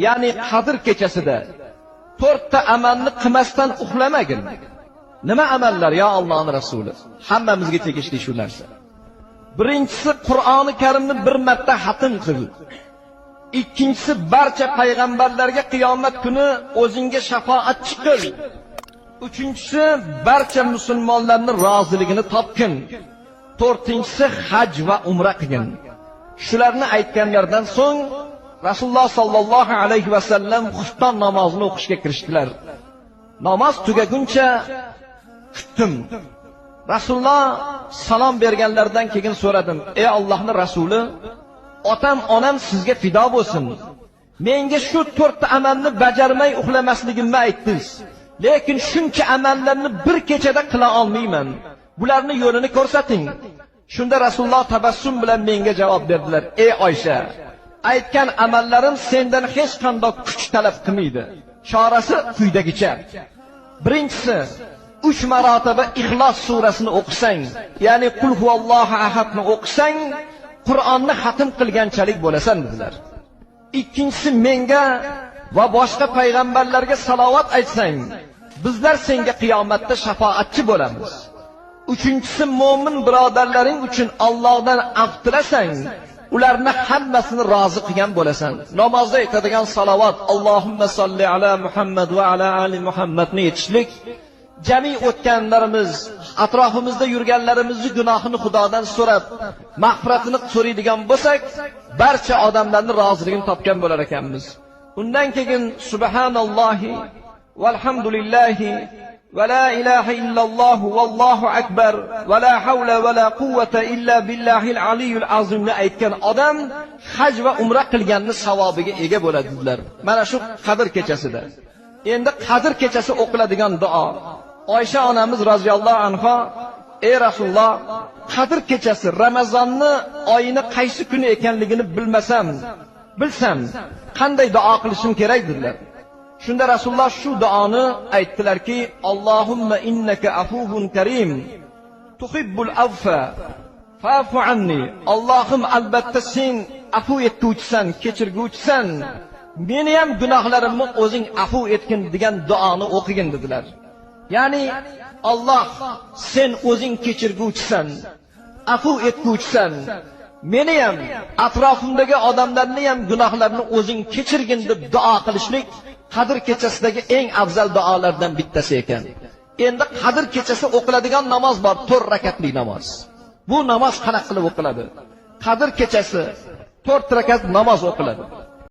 ya'ni Qadr kechasida 4 ta amalni qilmasdan uxlamagin. Nima amallar ya Allohning rasuli? Hammamizga tegishli shu narsa. Birinchisi Qur'oni Karimni bir marta xatm qil. Ikkinchisi barcha payg'ambarlarga qiyomat kuni o'zingga shafoatchi qil. Uchinchisi barcha musulmonlarning roziligini topgin. To'rtinchisi haj va umra qilgin. Shularni aytganlardan so'ng Rasululloh sallallohu alayhi va sallam xufton namozini o'qishga kirishdilar. Namoz tugaguncha kutdim. Rasululloh salom berganlardan keyin so'radim: "Ey Allohning rasuli, otam, onam sizga fido bo'lsin. Menga shu 4 ta amalni bajarmay uxlamasligimni aytdingiz. Lekin shuncha amallarni bir kechada qila olmayman. Bularni yo'lini ko'rsating." Shunda Rasululloh tabassum bilan menga javob berdilar: "Ey Oysha, aytgan amallarim sendan hech qanday kuch talab qilmaydi. Chorasi quyidagicha. Birinchisi, 3 marotaba Ixlos surasini o'qisang, ya'ni Qul huvallohu ahadni o'qisang, Qur'onni xatm qilganchalik bo'lasan" dedilar. Ikkinchisi, menga va boshqa payg'ambarlarga salovat aytsang, bizlar senga qiyomatda shafoatchi bo'lamiz. Uchinchisi, mo'min birodarlaring uchun Allohdan afv tilasang, ularni hammasini rozi qilgan bo'lasan. Namozda aytadigan salovat Allohumma solli ala Muhammad va ala ali Muhammadni aytishlik, jami o'tganlarimiz, atrofimizda yurganlarimizni gunohini Xudodan so'rab, mag'firatini so'raydigan bo'lsak, barcha odamlarning roziligini topgan bo'lar ekanmiz. Undan keyin subhanallohi valhamdulillahi va la ilaha illalloh vallohu akbar va la havla va la quvvata illa billahil aliyul azimni aytgan odam haj va umra qilganning savobiga ega bo'ladi dedilar. Mana shu Qadr kechasida. Endi Qadr kechasi o'qiladigan duo. Oysha onamiz roziyallohu anha: "Ey Rasululloh, Qadr kechasi Ramazonni oyini qaysi kuni ekanligini bilsam, qanday duo qilishim kerak?" dedilar. Shunda Rasululloh shu duoni aytdilarki: "Allohumma innaka afuvun karim, tuhibbul affa, fa'fu anni." Allohim, albatta sen afu etguvchisan, kechirguvchisan. Meni ham gunohlarimni o'zing afu etgin degan duoni o'qigin dedilar. Ya'ni Alloh, sen o'zing kechirguvchisan, afu etguvchisan. Meni ham, atrofimdagi odamlarni ham gunohlarini o'zing kechirgin deb duo qilishlik Qadr kechasidagi eng afzal duolardan bittasi ekan. Endi Qadr kechasi o'qiladigan namoz bor, 4 rakatli namoz. Bu namoz qanaqa qilib o'qiladi? Qadr kechasi 4 rakat namoz o'qiladi.